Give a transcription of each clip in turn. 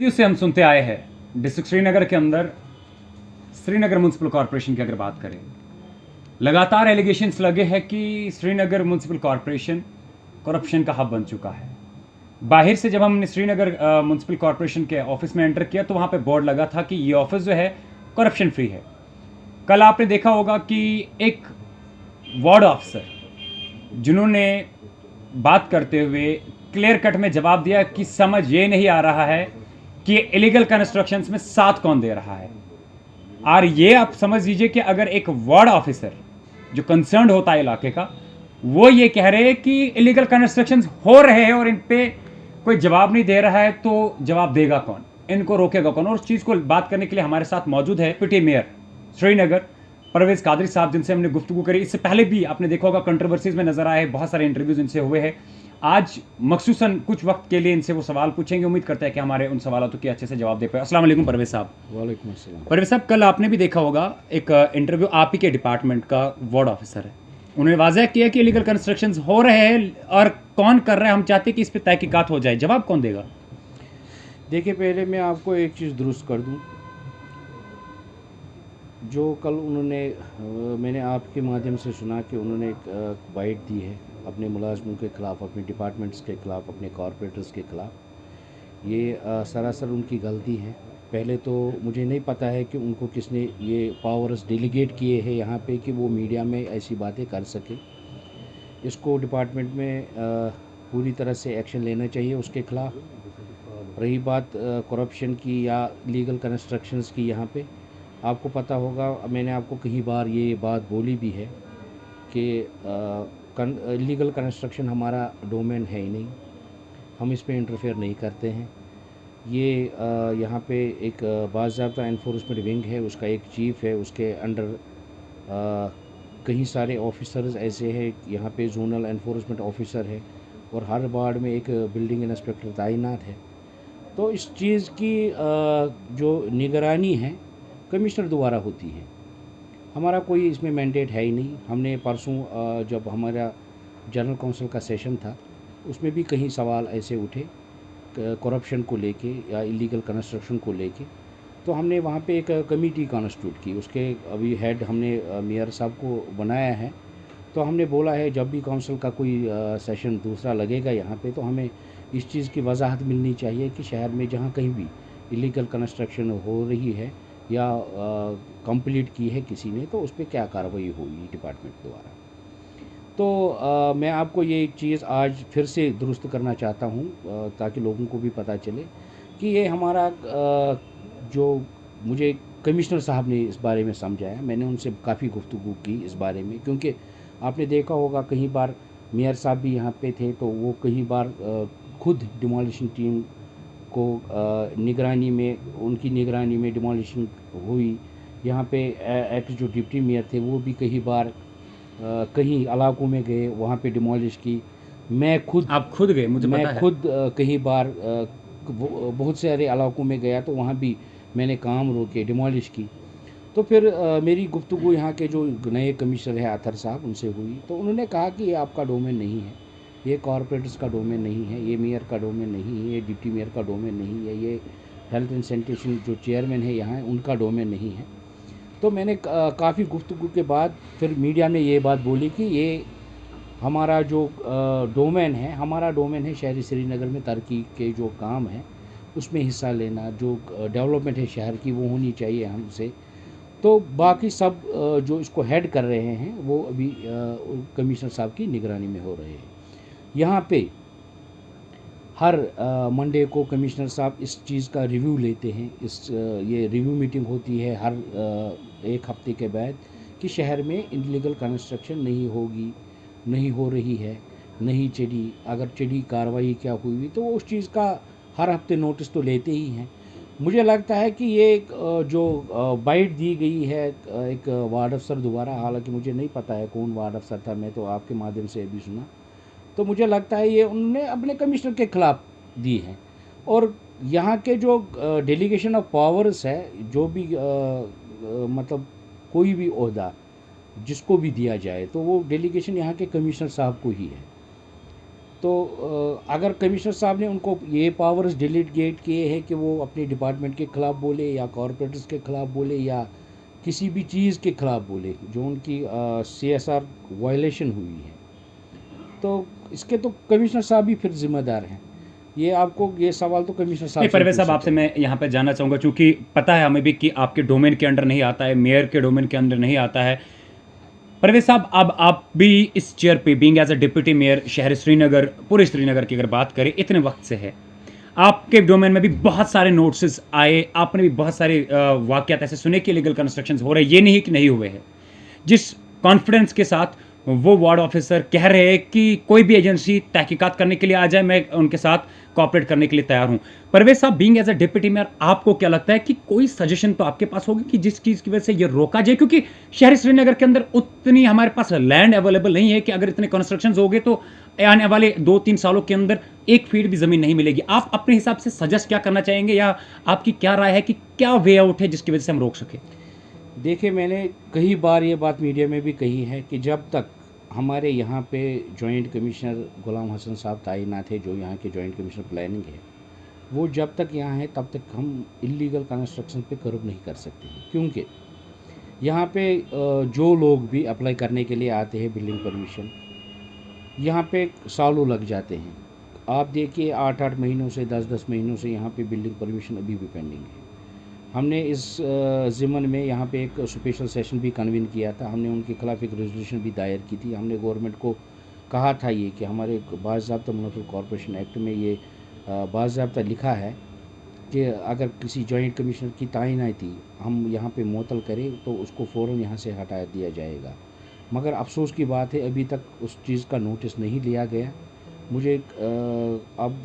से हम सुनते आए हैं डिस्ट्रिक्ट श्रीनगर के अंदर श्रीनगर म्युनिसिपल कॉरपोरेशन की अगर बात करें, लगातार एलिगेशंस लगे हैं कि श्रीनगर म्युनिसिपल कॉरपोरेशन करप्शन का हब बन चुका है। बाहर से जब हमने श्रीनगर म्युनिसिपल कॉरपोरेशन के ऑफिस में एंटर किया तो वहाँ पे बोर्ड लगा था कि ये ऑफिस जो है करप्शन फ्री है। कल आपने देखा होगा कि एक वार्ड ऑफिसर जिन्होंने बात करते हुए क्लियर कट में जवाब दिया कि समझ ये नहीं आ रहा है कि इलीगल कंस्ट्रक्शंस में साथ कौन दे रहा है। और ये आप समझ लीजिए कि अगर एक वार्ड ऑफिसर जो कंसर्न होता है इलाके का, वो ये कह रहे हैं कि इलीगल कंस्ट्रक्शंस हो रहे हैं और इन पे कोई जवाब नहीं दे रहा है, तो जवाब देगा कौन, इनको रोकेगा कौन। और उस चीज़ को बात करने के लिए हमारे साथ मौजूद है डिप्टी मेयर श्रीनगर परवेज कादरी साहब, जिनसे हमने गुफ्तगू करी। इससे पहले भी आपने देखा होगा कंट्रोवर्सीज में नजर आए, बहुत सारे इंटरव्यूज इनसे हुए हैं। आज मखसूसन कुछ वक्त के लिए इनसे वो सवाल पूछेंगे, उम्मीद करते हैं कि हमारे उन सवालों के अच्छे से जवाब दे पाए। अस्सलाम वालेकुम परवेज साहब। वालेकुम अस्सलाम। परवेज साहब, कल आपने भी देखा होगा एक इंटरव्यू आप ही के डिपार्टमेंट का वार्ड ऑफिसर है, उन्होंने वाजह किया कि इलीगल कंस्ट्रक्शंस हो रहे हैं और कौन कर रहा है, हम चाहते हैं कि इस पर तहकीकात हो जाए। जवाब कौन देगा? देखिए, पहले मैं आपको एक चीज़ दुरुस्त कर दूं। जो कल उन्होंने मैंने आपके माध्यम से सुना कि उन्होंने एक बाइट दी है अपने मुलाजमों के ख़िलाफ़, अपने डिपार्टमेंट्स के ख़िलाफ़, अपने कॉरपोरेटर्स के ख़िलाफ़। ये सरासर उनकी गलती है। पहले तो मुझे नहीं पता है कि उनको किसने ये पावर्स डेलीगेट किए हैं यहाँ पे कि वो मीडिया में ऐसी बातें कर सके। इसको डिपार्टमेंट में पूरी तरह से एक्शन लेना चाहिए उसके ख़िलाफ़। रही बात करप्शन की या लीगल कंस्ट्रक्शंस की, यहाँ पे आपको पता होगा, मैंने आपको कई बार ये बात बोली भी है कि लीगल कंस्ट्रक्शन हमारा डोमेन है ही नहीं, हम इस पे इंटरफेयर नहीं करते हैं। ये यहाँ पे एक बाज़ाब्ता एनफोर्समेंट विंग है, उसका एक चीफ़ है, उसके अंडर कई सारे ऑफिसर्स ऐसे हैं। यहाँ पे जोनल एनफोर्समेंट ऑफिसर है और हर वार्ड में एक बिल्डिंग इंस्पेक्टर तैनात है। तो इस चीज़ की जो निगरानी है कमिश्नर द्वारा होती है। हमारा कोई इसमें मैंडेट है ही नहीं। हमने परसों जब हमारा जनरल काउंसिल का सेशन था, उसमें भी कई सवाल ऐसे उठे करप्शन को लेके या इलीगल कंस्ट्रक्शन को लेके। तो हमने वहाँ पे एक कमेटी कॉन्स्टिट्यूट की, उसके अभी हेड हमने मेयर साहब को बनाया है। तो हमने बोला है जब भी काउंसिल का कोई सेशन दूसरा लगेगा यहाँ पे, तो हमें इस चीज़ की वजाहत मिलनी चाहिए कि शहर में जहाँ कहीं भी इलीगल कंस्ट्रक्शन हो रही है या कंप्लीट की है किसी ने, तो उस पर क्या कार्रवाई होगी डिपार्टमेंट द्वारा। तो मैं आपको ये एक चीज़ आज फिर से दुरुस्त करना चाहता हूँ ताकि लोगों को भी पता चले कि ये हमारा जो मुझे कमिश्नर साहब ने इस बारे में समझाया, मैंने उनसे काफ़ी गुफ्तगू की इस बारे में, क्योंकि आपने देखा होगा कई बार मेयर साहब भी यहाँ पे थे, तो वो कई बार खुद डिमोलिशन टीम को निगरानी में, उनकी निगरानी में डिमोलिशन हुई। यहाँ पे एक्ट जो डिप्टी मेयर थे वो भी कई बार कहीं इलाकों में गए, वहाँ पे डिमोलिश की। आप खुद गए, मुझे पता मैं है। खुद कई बार बहुत सारे इलाकों में गया, तो वहाँ भी मैंने काम रोके, डिमोलिश की। तो फिर मेरी गुफ्तगू यहाँ के जो नए कमिश्नर है अतर साहब, उनसे हुई, तो उन्होंने कहा कि ये आपका डोमेन नहीं है, ये कॉरपोरेटर्स का डोमेन नहीं है, ये मेयर का डोमेन नहीं है, ये डिप्टी मेयर का डोमेन नहीं है, ये हेल्थ एंड सैनिटेशन जो चेयरमैन है यहाँ, उनका डोमेन नहीं है। तो मैंने काफ़ी गुफ्तगू के बाद फिर मीडिया में ये बात बोली कि ये हमारा जो डोमेन है, हमारा डोमेन है शहरी श्रीनगर में तरक्की के जो काम है उसमें हिस्सा लेना, जो डेवलपमेंट है शहर की वो होनी चाहिए हमसे। तो बाकी सब जो इसको हेड कर रहे हैं वो अभी कमिश्नर साहब की निगरानी में हो रहे हैं। यहाँ पे हर मंडे को कमिश्नर साहब इस चीज़ का रिव्यू लेते हैं। ये रिव्यू मीटिंग होती है हर एक हफ्ते के बाद कि शहर में इलीगल कंस्ट्रक्शन नहीं होगी, नहीं हो रही है, नहीं चढ़ी, अगर चढ़ी कार्रवाई क्या हुई, तो उस चीज़ का हर हफ्ते नोटिस तो लेते ही हैं। मुझे लगता है कि ये एक जो बाइट दी गई है एक वार्ड अफसर द्वारा, हालांकि मुझे नहीं पता है कौन वार्ड अफसर था, मैं तो आपके माध्यम से अभी सुना, तो मुझे लगता है ये उन्होंने अपने कमिश्नर के खिलाफ दी है। और यहाँ के जो डेलीगेशन ऑफ पावर्स है, जो भी मतलब कोई भी ओहदा जिसको भी दिया जाए, तो वो डेलीगेशन यहाँ के कमिश्नर साहब को ही है। तो अगर कमिश्नर साहब ने उनको ये पावर्स डेलीगेट किए हैं कि वो अपने डिपार्टमेंट के ख़िलाफ़ बोले या कॉरपोरेटर्स के ख़िलाफ़ बोले या किसी भी चीज़ के ख़िलाफ़ बोले जो उनकी CSR वायलेशन हुई है, तो इसके तो कमिश्नर साहब ही फिर ज़िम्मेदार हैं। ये आपको ये सवाल तो कमिश्नर साहब नहीं, से ही परवेज़ पूछ साहब आपसे सकते हैं। मैं यहाँ पे जानना चाहूँगा, चूँकि पता है हमें भी कि आपके डोमेन के अंडर नहीं आता है, मेयर के डोमेन के अंदर नहीं आता है। परवेज़ साहब, अब आप भी इस चेयर पे being as a deputy mayor शहर श्रीनगर, पूरे श्रीनगर की अगर बात करें, इतने वक्त से है, आपके डोमेन में भी बहुत सारे नोटिस आए, आपने भी बहुत सारे वाक़यात ऐसे सुने कि इलीगल कंस्ट्रक्शंस हो रहे हैं, ये नहीं कि नहीं हुए हैं। जिस कॉन्फिडेंस के साथ वो वार्ड ऑफिसर कह रहे हैं कि कोई भी एजेंसी तहकीकात करने के लिए आ जाए, मैं उनके साथ कोऑपरेट करने के लिए तैयार हूं। परवेज साहब, being as a deputy mayor, आपको क्या लगता है कि कोई सजेशन तो आपके पास होगी कि जिस चीज़ की वजह से ये रोका जाए? क्योंकि शहर श्रीनगर के अंदर उतनी हमारे पास लैंड अवेलेबल नहीं है कि अगर इतने कंस्ट्रक्शन हो गए तो आने वाले 2-3 सालों के अंदर 1 फीट भी ज़मीन नहीं मिलेगी। आप अपने हिसाब से सजेस्ट क्या करना चाहेंगे, या आपकी क्या राय है कि क्या वे आउट है जिसकी वजह से हम रोक सकें? देखिए, मैंने कई बार ये बात मीडिया में भी कही है कि जब तक हमारे यहाँ पे जॉइंट कमिश्नर गुलाम हसन साहब तैनात थे, जो यहाँ के जॉइंट कमिश्नर प्लानिंग है, वो जब तक यहाँ है तब तक हम इलीगल कंस्ट्रक्शन पे कर्व नहीं कर सकते हैं। क्योंकि यहाँ पे जो लोग भी अप्लाई करने के लिए आते हैं बिल्डिंग परमिशन, यहाँ पे सालों लग जाते हैं। आप देखिए 8-8 महीनों से 10-10 महीनों से यहाँ पे बिल्डिंग परमिशन अभी भी पेंडिंग है। हमने इस ज़िमन में यहाँ पे एक स्पेशल सेशन भी कन्वीन किया था। हमने उनके खिलाफ़ एक रेजोल्यूशन भी दायर की थी। हमने गवर्नमेंट को कहा था ये कि हमारे बाज़ाब्ता म्युनिसिपल कॉर्पोरेशन एक्ट में ये बाज़ाब्ता लिखा है कि अगर किसी जॉइंट कमिश्नर की तैनाती हम यहाँ पे मुअत्तल करें तो उसको फ़ौरन यहाँ से हटा दिया जाएगा। मगर अफ़सोस की बात है, अभी तक उस चीज़ का नोटिस नहीं लिया गया। मुझे अब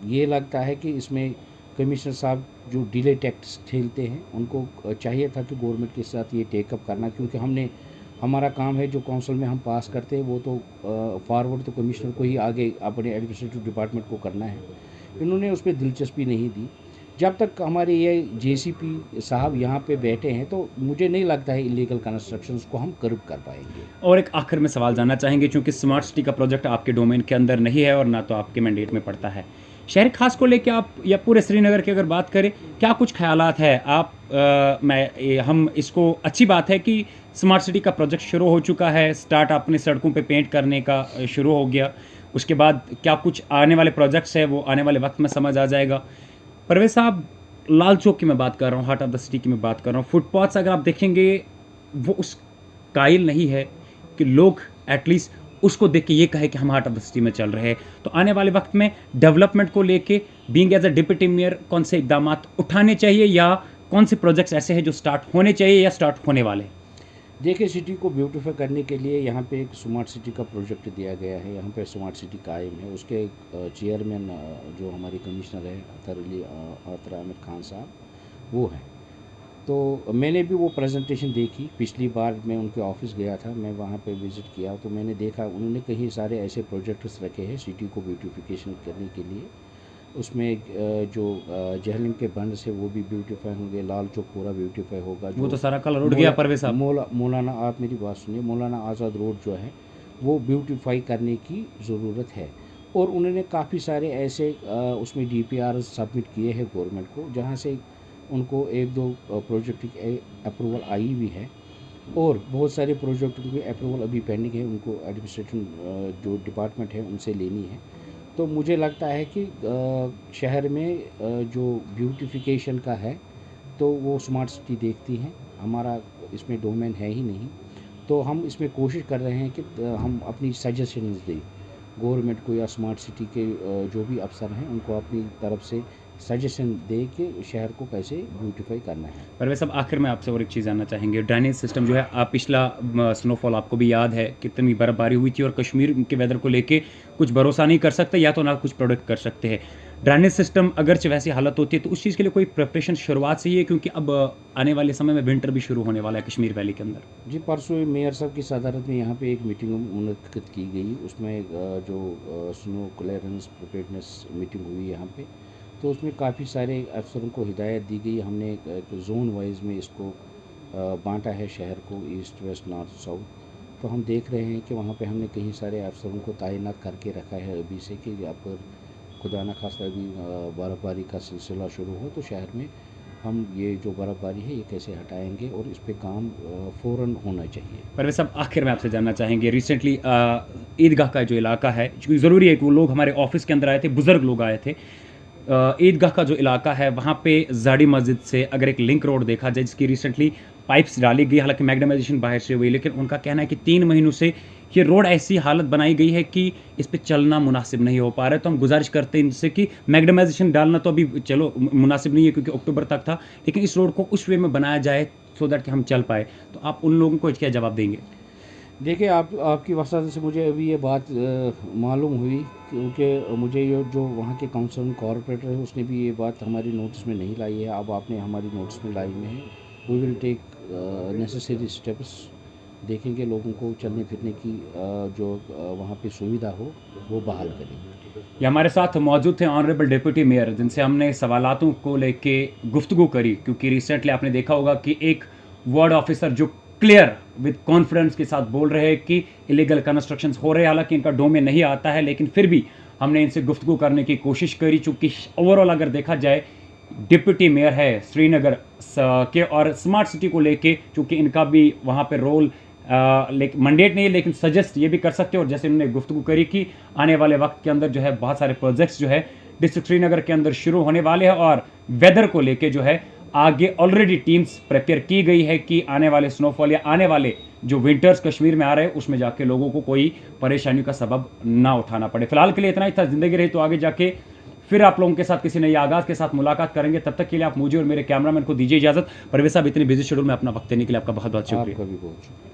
ये लगता है कि इसमें कमिश्नर साहब जो डिले टैक्टिक्स खेलते हैं, उनको चाहिए था कि गवर्नमेंट के साथ ये टेकअप करना, क्योंकि हमारा काम है जो काउंसिल में हम पास करते हैं वो तो फॉरवर्ड तो कमिश्नर को ही आगे अपने एडमिनिस्ट्रेटिव डिपार्टमेंट को करना है। इन्होंने उस पर दिलचस्पी नहीं दी। जब तक हमारे ये JCP साहब यहाँ पे बैठे हैं तो मुझे नहीं लगता है इलीगल कंस्ट्रक्शंस को हम कर्ब कर पाएंगे। और एक आखिर में सवाल जानना चाहेंगे, चूंकि स्मार्ट सिटी का प्रोजेक्ट आपके डोमेन के अंदर नहीं है और ना तो आपके मैंडेट में पड़ता है, शहर खास को लेके आप या पूरे श्रीनगर की अगर बात करें, क्या कुछ ख्यालात है आप? हम इसको अच्छी बात है कि स्मार्ट सिटी का प्रोजेक्ट शुरू हो चुका है, स्टार्ट अपने सड़कों पे पेंट करने का शुरू हो गया। उसके बाद क्या कुछ आने वाले प्रोजेक्ट्स है वो आने वाले वक्त में समझ आ जाएगा। परवेज साहब, लाल चौक की मैं बात कर रहा हूँ, हार्ट ऑफ द सिटी की मैं बात कर रहा हूँ, फुटपाथ्स अगर आप देखेंगे वो उस कायल नहीं है कि लोग एटलीस्ट उसको देख के ये कहे कि हम हार्ट ऑफ द सिटी में चल रहे हैं। तो आने वाले वक्त में डेवलपमेंट को लेके being as a deputy mayor कौन से इकदाम उठाने चाहिए, या कौन से प्रोजेक्ट्स ऐसे हैं जो स्टार्ट होने चाहिए या स्टार्ट होने वाले? देखिए, सिटी को ब्यूटीफाई करने के लिए यहाँ पे एक स्मार्ट सिटी का प्रोजेक्ट दिया गया है। यहाँ पे स्मार्ट सिटी कायम है। उसके चेयरमैन जो हमारे कमिश्नर है अतर आमिर खान साहब, वो हैं। तो मैंने भी वो प्रेजेंटेशन देखी। पिछली बार मैं उनके ऑफिस गया था, मैं वहाँ पे विज़िट किया तो मैंने देखा उन्होंने कई सारे ऐसे प्रोजेक्ट्स रखे हैं सिटी को ब्यूटिफिकेशन करने के लिए। उसमें जो जहलम के बंड से वो भी ब्यूटीफाई होंगे, लाल चौक पूरा ब्यूटीफाई होगा। वो जो तो सारा कलर उड़ गया परवेज साहब। मौलाना, आप मेरी बात सुनिए, मौलाना आज़ाद रोड जो है वो ब्यूटीफाई करने की ज़रूरत है। और उन्होंने काफ़ी सारे ऐसे उसमें DPR सबमिट किए हैं गवर्नमेंट को, जहाँ से उनको 1-2 प्रोजेक्ट की अप्रूवल आई भी है। और बहुत सारे प्रोजेक्ट की अप्रूवल अभी पेंडिंग है, उनको एडमिनिस्ट्रेशन जो डिपार्टमेंट है उनसे लेनी है। तो मुझे लगता है कि शहर में जो ब्यूटिफिकेशन का है तो वो स्मार्ट सिटी देखती हैं। हमारा इसमें डोमेन है ही नहीं, तो हम इसमें कोशिश कर रहे हैं कि हम अपनी सजेशंस दें गवर्नमेंट को या स्मार्ट सिटी के जो भी अफसर हैं उनको अपनी तरफ से सजेशन दे कि शहर को कैसे ब्यूटीफाई करना है। परवेज साहब, आखिर में आपसे और एक चीज़ जानना चाहेंगे, ड्रेनेज सिस्टम जो है, आप पिछला स्नोफॉल आपको भी याद है कितनी बर्फबारी हुई थी, और कश्मीर के वेदर को लेके कुछ भरोसा नहीं कर सकते या तो ना कुछ प्रोडक्ट कर सकते हैं। ड्रेनेज सिस्टम अगरचे वैसी हालत होती है तो उस चीज़ के लिए कोई प्रिपरेशन शुरुआत से ही है, क्योंकि अब आने वाले समय में विंटर भी शुरू होने वाला है कश्मीर वैली के अंदर? जी, परसों मेयर साहब की सदारत में यहाँ पे एक मीटिंग मुनक्किद की गई। उसमें जो स्नो क्लियरेंस प्रिपेयर्डनेस मीटिंग हुई यहाँ पे, तो उसमें काफ़ी सारे अफसरों को हिदायत दी गई। हमने एक जोन वाइज में इसको बांटा है शहर को, ईस्ट वेस्ट नॉर्थ साउथ। तो हम देख रहे हैं कि वहाँ पे हमने कई सारे अफसरों को तैनात करके रखा है अभी से कि जहाँ पर खुदा न खास्ता अभी बर्फ़बारी का सिलसिला शुरू हो तो शहर में हम ये जो बर्फ़बारी है ये कैसे हटाएंगे और इस पे काम फ़ौरन होना चाहिए। परवेज़ साहब, आखिर में आपसे जानना चाहेंगे, रिसेंटली ईदगाह का जो इलाका है, क्योंकि ज़रूरी है कि वो लोग हमारे ऑफिस के अंदर आए थे, बुज़ुर्ग लोग आए थे। ईदगाह का जो इलाका है वहाँ पे जाड़ी मस्जिद से अगर एक लिंक रोड देखा जाए जिसकी रिसेंटली पाइप्स डाली गई, हालांकि मैग्नेमाइजेशन बाहर से हुई, लेकिन उनका कहना है कि 3 महीनों से ये रोड ऐसी हालत बनाई गई है कि इस पे चलना मुनासिब नहीं हो पा रहा है। तो हम गुजारिश करते हैं इनसे कि मैग्नेमाइजेशन डालना तो अभी चलो मुनासिब नहीं है क्योंकि अक्टूबर तक था, लेकिन इस रोड को उस वे में बनाया जाए सो दैट कि हम चल पाए। तो आप उन लोगों को क्या जवाब देंगे? देखिए, आपकी वसात से मुझे अभी ये बात मालूम हुई क्योंकि मुझे ये जो वहाँ के काउंसिल कॉरपोरेटर है उसने भी ये बात हमारी नोटिस में नहीं लाई है। अब आपने हमारी नोटिस में लाई में है। We will take necessary steps. देखेंगे लोगों को चलने फिरने की जो वहाँ पे सुविधा हो वो बहाल करेंगे। ये हमारे साथ मौजूद थे ऑनरेबल डिप्टी मेयर, जिनसे हमने सवालातों को लेके गुफ्तगू करी, क्योंकि रिसेंटली आपने देखा होगा कि एक वार्ड ऑफिसर जो क्लियर विद कॉन्फिडेंस के साथ बोल रहे हैं कि इलीगल कंस्ट्रक्शंस हो रहे हैं, हालांकि इनका डोमेन नहीं आता है, लेकिन फिर भी हमने इनसे गुफ्तगू करने की कोशिश करी। चूँकि ओवरऑल अगर देखा जाए डिप्टी मेयर है श्रीनगर के, और स्मार्ट सिटी को लेके चूँकि इनका भी वहाँ पे रोल लेकिन मैंडेट नहीं है, लेकिन सजेस्ट ये भी कर सकते हैं। और जैसे उन्होंने गुफ्तगू करी कि आने वाले वक्त के अंदर जो है बहुत सारे प्रोजेक्ट्स जो है डिस्ट्रिक्ट श्रीनगर के अंदर शुरू होने वाले हैं, और वेदर को लेके जो है आगे ऑलरेडी टीम्स प्रिपेयर की गई है कि आने वाले स्नोफॉल या आने वाले जो विंटर्स कश्मीर में आ रहे हैं उसमें जाके लोगों को कोई परेशानियों का सबब ना उठाना पड़े। फिलहाल के लिए इतना ही था। जिंदगी रही तो आगे जाके फिर आप लोगों के साथ किसी नई आगाज़ के साथ मुलाकात करेंगे। तब तक के लिए आप मुझे और मेरे कैमरामैन को दीजिए इजाज़त। परवेज़ साहब, इतनी बिजी शेड्यूल में अपना वक्त देने के लिए आपका बहुत बहुत शुक्रिया। आपका भी बहुत शुक्रिया।